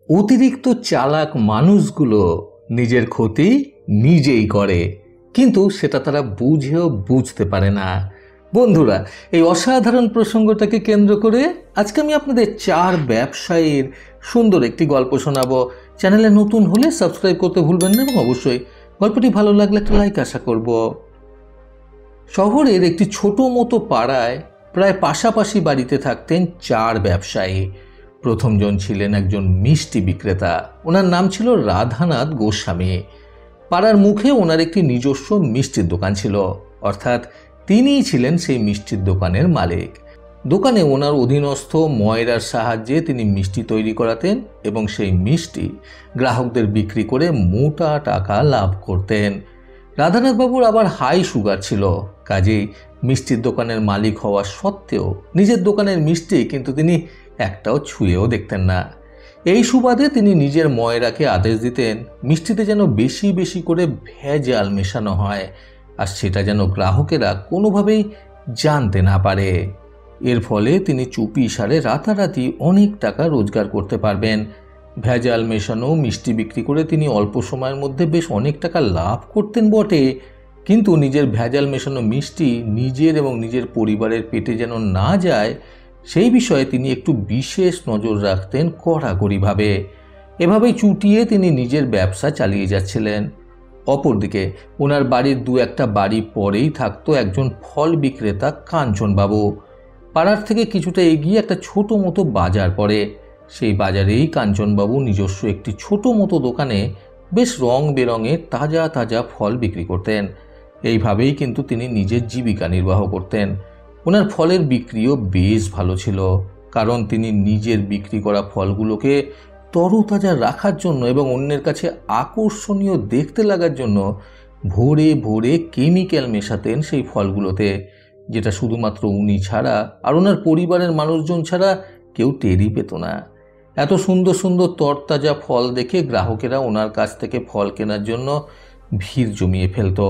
অতিরিক্ত চালাক মানুষগুলো নিজের ক্ষতি নিজেই করে, কিন্তু সেটা তারা বুঝেও বুঝতে পারে না। বন্ধুরা, এই অসাধারণ প্রসঙ্গটাকে কেন্দ্র করে আজকে আমি আপনাদের 4 ব্যবসায়ীর সুন্দর একটি গল্প শোনাবো। চ্যানেলে নতুন হলে সাবস্ক্রাইব করতে ভুলবেন না এবং অবশ্যই গল্পটি ভালো লাগলে একটা লাইক আশা করব। শহরের একটি ছোট মতো পাড়ায় প্রায় পাশাপাশি বাড়িতে থাকতেন 4 ব্যবসায়ী। প্রথমজন ছিলেন একজন মিষ্টি বিক্রেতা। ওনার নাম ছিল রাধানাথ গোস্বামী। পাড়ার মুখে ওনার একটি নিজস্ব মিষ্টির দোকান ছিল, অর্থাৎ তিনিই ছিলেন সেই মিষ্টির দোকানের মালিক। দোকানে ওনার অধীনস্থ ময়রার সাহায্যে তিনি মিষ্টি তৈরি করাতেন এবং সেই মিষ্টি গ্রাহকদের বিক্রি করে মোটা টাকা লাভ করতেন। রাধানাথ বাবুর আবার হাই সুগার ছিল, কাজেই মিষ্টির দোকানের মালিক হওয়া সত্ত্বেও নিজের দোকানের মিষ্টি কিন্তু তিনি একটাও ছুঁয়েও দেখতেন না। এই সুবাদে তিনি নিজের ময়রাকে আদেশ দিতেন মিষ্টিতে যেন বেশি বেশি করে ভেজাল মেশানো হয়, আর সেটা যেন গ্রাহকেরা কোনোভাবেই জানতে না পারে। এর ফলে তিনি চুপি সারে রাতারাতি অনেক টাকা রোজগার করতে পারবেন। ভেজাল মেশানো মিষ্টি বিক্রি করে তিনি অল্প সময়ের মধ্যে বেশ অনেক টাকা লাভ করতেন বটে, কিন্তু নিজের ভেজাল মেশানো মিষ্টি নিজের এবং নিজের পরিবারের পেটে যেন না যায় সেই বিষয়ে তিনি একটু বিশেষ নজর রাখতেন কড়াকড়িভাবে। এভাবেই চুটিয়ে তিনি নিজের ব্যবসা চালিয়ে যাচ্ছিলেন। অপরদিকে ওনার বাড়ির 2-1টা বাড়ি পরেই থাকতো একজন ফল বিক্রেতা কাঞ্চনবাবু। পাড়ার থেকে কিছুটা এগিয়ে একটা ছোট মতো বাজার পড়ে। সেই বাজারেই কাঞ্চনবাবু নিজস্ব একটি ছোট মতো দোকানে বেশ রং বেরঙের তাজা তাজা ফল বিক্রি করতেন। এইভাবেই কিন্তু তিনি নিজের জীবিকা নির্বাহ করতেন। ওনার ফলের বিক্রিও বেশ ভালো ছিল, কারণ তিনি নিজের বিক্রি করা ফলগুলোকে তরতাজা রাখার জন্য এবং অন্যের কাছে আকর্ষণীয় দেখতে লাগার জন্য ভোরে ভোরে কেমিক্যাল মেশাতেন সেই ফলগুলোতে, যেটা শুধুমাত্র উনি ছাড়া আর ওনার পরিবারের মানুষজন ছাড়া কেউ টেরই পেত না। এত সুন্দর সুন্দর তরতাজা ফল দেখে গ্রাহকেরা ওনার কাছ থেকে ফল কেনার জন্য ভিড় জমিয়ে ফেলত,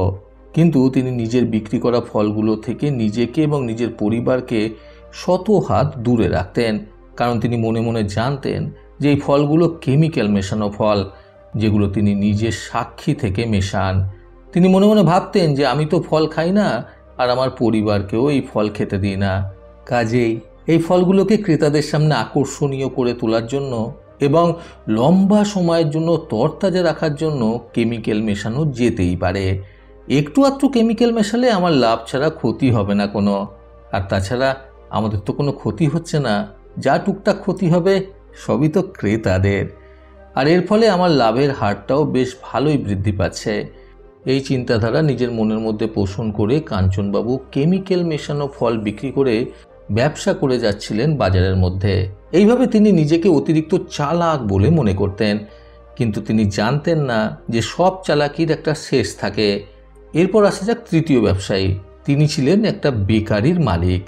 কিন্তু তিনি নিজের বিক্রি করা ফলগুলো থেকে নিজেকে এবং নিজের পরিবারকে শত হাত দূরে রাখতেন, কারণ তিনি মনে মনে জানতেন যে এই ফলগুলো কেমিক্যাল মেশানো ফল, যেগুলো তিনি নিজের সাক্ষী থেকে মেশান। তিনি মনে মনে ভাবতেন যে আমি তো ফল খাই না, আর আমার পরিবারকেও এই ফল খেতে দিই না। কাজেই এই ফলগুলোকে ক্রেতাদের সামনে আকর্ষণীয় করে তোলার জন্য এবং লম্বা সময়ের জন্য তরতাজা রাখার জন্য কেমিক্যাল মেশানো যেতেই পারে। একটু আধটু কেমিক্যাল মেশালে আমার লাভ ছাড়া ক্ষতি হবে না কোনো, আর তাছাড়া আমাদের তো কোনো ক্ষতি হচ্ছে না, যা টুকটাক ক্ষতি হবে সবই তো ক্রেতাদের, আর এর ফলে আমার লাভের হারটাও বেশ ভালোই বৃদ্ধি পাচ্ছে। এই চিন্তাধারা নিজের মনের মধ্যে পোষণ করে কাঞ্চনবাবু কেমিক্যাল মেশানো ফল বিক্রি করে ব্যবসা করে যাচ্ছিলেন বাজারের মধ্যে। এইভাবে তিনি নিজেকে অতিরিক্ত চালাক বলে মনে করতেন, কিন্তু তিনি জানতেন না যে সব চালাকির একটা শেষ থাকে। এরপর আসা যাক তৃতীয় ব্যবসায়ী। তিনি ছিলেন একটা বেকারির মালিক।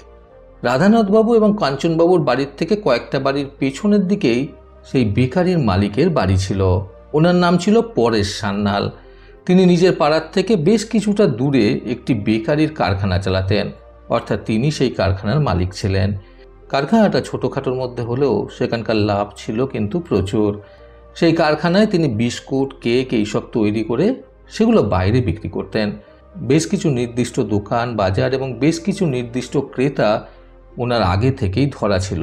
রাধানাথবাবু এবং কাঞ্চনবাবুর বাড়ির থেকে কয়েকটা বাড়ির পেছনের দিকেই সেই বেকারির মালিকের বাড়ি ছিল। ওনার নাম ছিল পরেশ সান্যাল। তিনি নিজের পাড়ার থেকে বেশ কিছুটা দূরে একটি বেকারির কারখানা চালাতেন, অর্থাৎ তিনি সেই কারখানার মালিক ছিলেন। কারখানাটা ছোটোখাটোর মধ্যে হলেও সেখানকার লাভ ছিল কিন্তু প্রচুর। সেই কারখানায় তিনি বিস্কুট, কেক এইসব তৈরি করে সেগুলো বাইরে বিক্রি করতেন। বেশ কিছু নির্দিষ্ট দোকান, বাজার এবং বেশ কিছু নির্দিষ্ট ক্রেতা ওনার আগে থেকেই ধরা ছিল,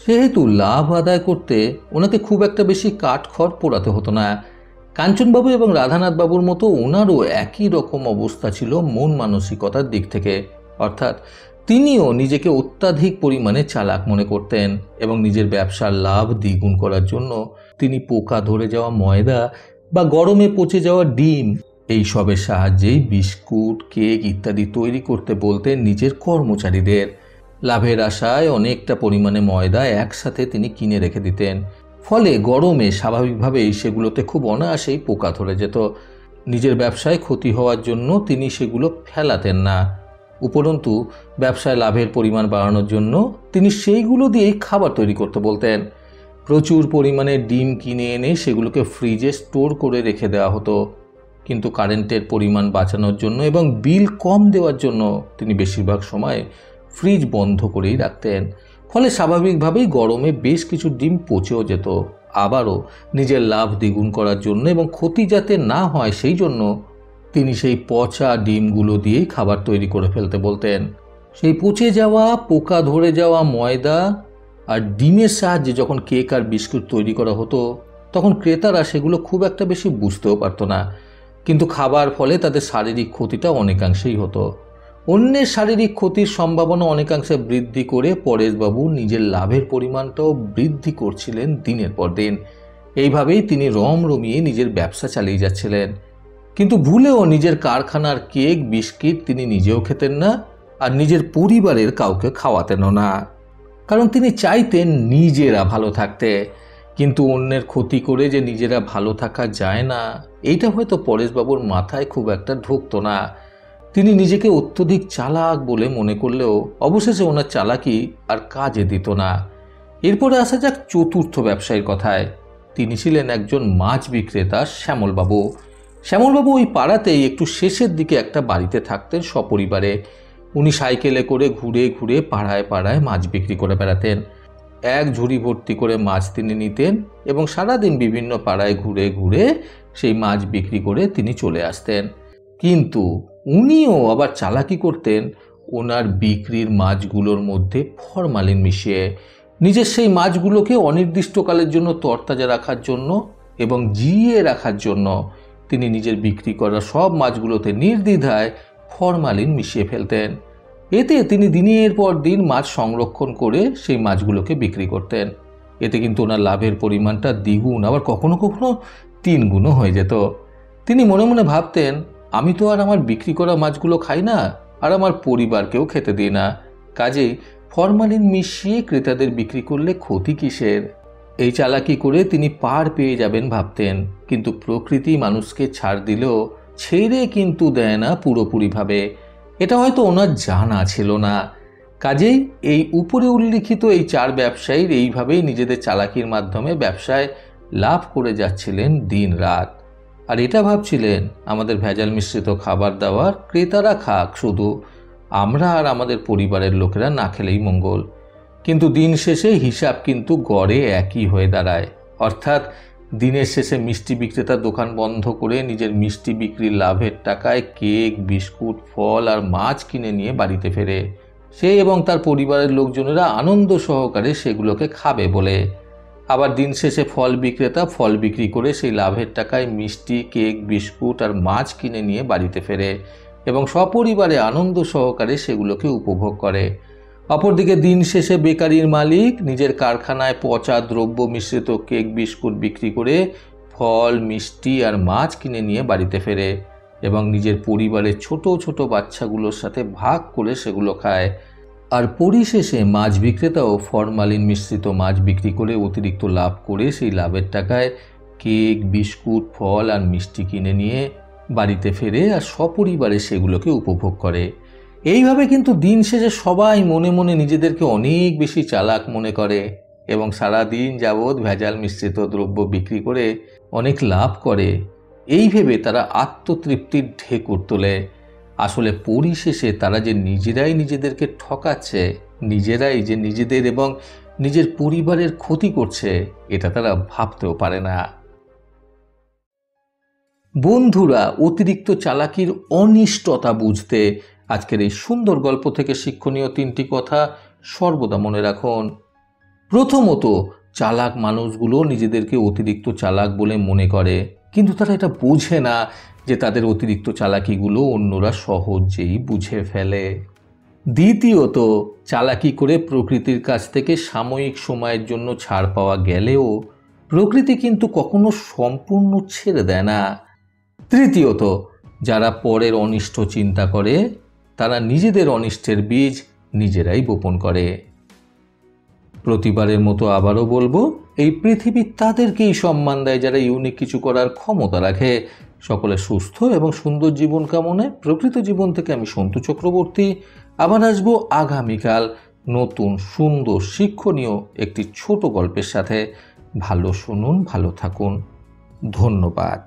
সেহেতু লাভ আদায় করতে ওনাকে খুব একটা বেশি কাঠখড় পোড়াতে হতো না। কাঞ্চনবাবু এবং রাধানাথবাবুর মতো ওনারও একই রকম অবস্থা ছিল মন মানসিকতার দিক থেকে, অর্থাৎ তিনিও নিজেকে অত্যাধিক পরিমাণে চালাক মনে করতেন এবং নিজের ব্যবসার লাভ দ্বিগুণ করার জন্য তিনি পোকা ধরে যাওয়া ময়দা বা গরমে পচে যাওয়া ডিম এইসবের সাহায্যেই বিস্কুট, কেক ইত্যাদি তৈরি করতে বলতেন নিজের কর্মচারীদের। লাভের আশায় অনেকটা পরিমাণে ময়দা একসাথে তিনি কিনে রেখে দিতেন, ফলে গরমে স্বাভাবিকভাবেই সেগুলোতে খুব অনায়াসেই পোকা ধরে যেত। নিজের ব্যবসায় ক্ষতি হওয়ার জন্য তিনি সেগুলো ফেলাতেন না, উপরন্তু ব্যবসায় লাভের পরিমাণ বাড়ানোর জন্য তিনি সেইগুলো দিয়েই খাবার তৈরি করতে বলতেন। প্রচুর পরিমাণে ডিম কিনে এনে সেগুলোকে ফ্রিজে স্টোর করে রেখে দেওয়া হতো, কিন্তু কারেন্টের পরিমাণ বাঁচানোর জন্য এবং বিল কম দেওয়ার জন্য তিনি বেশিরভাগ সময় ফ্রিজ বন্ধ করেই রাখতেন। ফলে স্বাভাবিকভাবেই গরমে বেশ কিছু ডিম পচেও যেত, আবারও নিজের লাভ দ্বিগুণ করার জন্য এবং ক্ষতি যাতে না হয় সেই জন্য তিনি সেই পচা ডিমগুলো দিয়েই খাবার তৈরি করে ফেলতে বলতেন। সেই পচে যাওয়া, পোকা ধরে যাওয়া ময়দা আর ডিমের সাহায্যে যখন কেক আর বিস্কুট তৈরি করা হতো তখন ক্রেতারা সেগুলো খুব একটা বেশি বুঝতেও পারতো না, কিন্তু খাবার ফলে তাদের শারীরিক ক্ষতিটা অনেকাংশেই হতো। অন্যের শারীরিক ক্ষতির সম্ভাবনা অনেকাংশে বৃদ্ধি করে পরেশবাবু নিজের লাভের পরিমাণটাও বৃদ্ধি করছিলেন দিনের পর দিন। এইভাবেই তিনি রমরমিয়ে নিজের ব্যবসা চালিয়ে যাচ্ছিলেন, কিন্তু ভুলেও নিজের কারখানার কেক বিস্কিট তিনি নিজেও খেতেন না আর নিজের পরিবারের কাউকে খাওয়াতেনও না, কারণ তিনি চাইতেন নিজেরা ভালো থাকতে। কিন্তু অন্যের ক্ষতি করে যে নিজেরা ভালো থাকা যায় না, এইটা হয়তো পরেশবাবুর মাথায় খুব একটা ঢুকতো না। তিনি নিজেকে অত্যধিক চালাক বলে মনে করলেও অবশেষে ওনার চালাকি আর কাজে দিত না। এরপরে আসা যাক চতুর্থ ব্যবসায়ীর কথায়। তিনি ছিলেন একজন মাছ বিক্রেতা শ্যামলবাবু। শ্যামলবাবু ওই পাড়াতেই একটু শেষের দিকে একটা বাড়িতে থাকতেন সপরিবারে। উনি সাইকেলে করে ঘুরে ঘুরে পাড়ায় পাড়ায় মাছ বিক্রি করে বেড়াতেন। এক ঝুড়ি ভর্তি করে মাছ তিনি নিতেন এবং সারাদিন বিভিন্ন পাড়ায় ঘুরে ঘুরে সেই মাছ বিক্রি করে তিনি চলে আসতেন। কিন্তু উনিও আবার চালাকি করতেন ওনার বিক্রির মাছগুলোর মধ্যে ফরমালিন মিশিয়ে। নিজের সেই মাছগুলোকে অনির্দিষ্টকালের জন্য তরতাজা রাখার জন্য এবং জিইয়ে রাখার জন্য তিনি নিজের বিক্রি করা সব মাছগুলোতে নির্দ্বিধায় ফরমালিন মিশিয়ে ফেলতেন। এতে তিনি দিনের পর দিন মাছ সংরক্ষণ করে সেই মাছগুলোকে বিক্রি করতেন। এতে কিন্তু ওনার লাভের পরিমাণটা দ্বিগুণ, আবার কখনো কখনো 3 গুণও হয়ে যেত। তিনি মনে মনে ভাবতেন, আমি তো আর আমার বিক্রি করা মাছগুলো খাই না, আর আমার পরিবারকেও খেতে দিই না, কাজেই ফরমালিন মিশিয়ে ক্রেতাদের বিক্রি করলে ক্ষতি কিসের? এই চালাকি করে তিনি পার পেয়ে যাবেন ভাবতেন, কিন্তু প্রকৃতি মানুষকে ছাড় দিলেও ছেড়ে কিন্তু দেয় না পুরোপুরিভাবে। এটা হয়তো ওনার জানা ছিল না। কাজেই এই উপরে উল্লিখিত এই 4 ব্যবসায়ীর এইভাবেই নিজেদের চালাকির মাধ্যমে ব্যবসায় লাভ করে যাচ্ছিলেন দিন রাত। আর এটা ভাবছিলেন, আমাদের ভেজাল মিশ্রিত খাবার দাবার ক্রেতারা খাক, শুধু আমরা আর আমাদের পরিবারের লোকেরা না খেলেই মঙ্গল। কিন্তু দিন শেষে হিসাব কিন্তু গড়ে একই হয়ে দাঁড়ায়। অর্থাৎ দিনের শেষে মিষ্টি বিক্রেতার দোকান বন্ধ করে নিজের মিষ্টি বিক্রির লাভের টাকায় কেক, বিস্কুট, ফল আর মাছ কিনে নিয়ে বাড়িতে ফেরে। সে এবং তার পরিবারের লোকজনেরা আনন্দ সহকারে সেগুলোকে খাবে বলে। আবার দিন শেষে ফল বিক্রেতা ফল বিক্রি করে সেই লাভের টাকায় মিষ্টি, কেক, বিস্কুট আর মাছ কিনে নিয়ে বাড়িতে ফেরে এবং সপরিবারে আনন্দ সহকারে সেগুলোকে উপভোগ করে। অপরদিকে দিন শেষে বেকারির মালিক নিজের কারখানায় পচা দ্রব্য মিশ্রিত কেক, বিস্কুট বিক্রি করে ফল, মিষ্টি আর মাছ কিনে নিয়ে বাড়িতে ফেরে এবং নিজের পরিবারের ছোট ছোট বাচ্চাগুলোর সাথে ভাগ করে সেগুলো খায়। আর পরিশেষে মাছ বিক্রেতাও ফরমালিন মিশ্রিত মাছ বিক্রি করে অতিরিক্ত লাভ করে সেই লাভের টাকায় কেক, বিস্কুট, ফল আর মিষ্টি কিনে নিয়ে বাড়িতে ফেরে আর সপরিবারে সেগুলোকে উপভোগ করে। এইভাবে কিন্তু দিন শেষে সবাই মনে মনে নিজেদেরকে অনেক বেশি চালাক মনে করে এবং সারা দিন যাবৎ ভেজাল মিশ্রিত দ্রব্য বিক্রি করে অনেক লাভ করে। এই ভেবে তারা আত্মতৃপ্তির ঢেকুর তোলে। আসলে পরিশেষে তারা যে নিজেরাই নিজেদেরকে ঠকাচ্ছে, নিজেরাই যে নিজেদের এবং নিজের পরিবারের ক্ষতি করছে, এটা তারা ভাবতেও পারে না। বন্ধুরা, অতিরিক্ত চালাকির অনিষ্টতা বুঝতে আজকের এই সুন্দর গল্প থেকে শিক্ষণীয় 3টি কথা সর্বদা মনে রাখুন। প্রথমত, চালাক মানুষগুলো নিজেদেরকে অতিরিক্ত চালাক বলে মনে করে, কিন্তু তারা এটা বোঝে না যে তাদের অতিরিক্ত চালাকিগুলো অন্যরা সহজেই বুঝে ফেলে। দ্বিতীয়ত, চালাকি করে প্রকৃতির কাছ থেকে সাময়িক সময়ের জন্য ছাড় পাওয়া গেলেও প্রকৃতি কিন্তু কখনো সম্পূর্ণ ছেড়ে দেয় না। তৃতীয়ত, যারা পরের অনিষ্ট চিন্তা করে তারা নিজেদের অনিষ্টের বীজ নিজেরাই বপন করে। প্রতিবারের মতো আবারও বলবো, এই পৃথিবী তাদেরকেই সম্মান দেয় যারা ইউনিক কিছু করার ক্ষমতা রাখে। সকলে সুস্থ এবং সুন্দর জীবন কামনায় প্রকৃত জীবন থেকে আমি সন্তু চক্রবর্তী আবার আসবো আগামীকাল নতুন সুন্দর শিক্ষণীয় একটি ছোট গল্পের সাথে। ভালো শুনুন, ভালো থাকুন। ধন্যবাদ।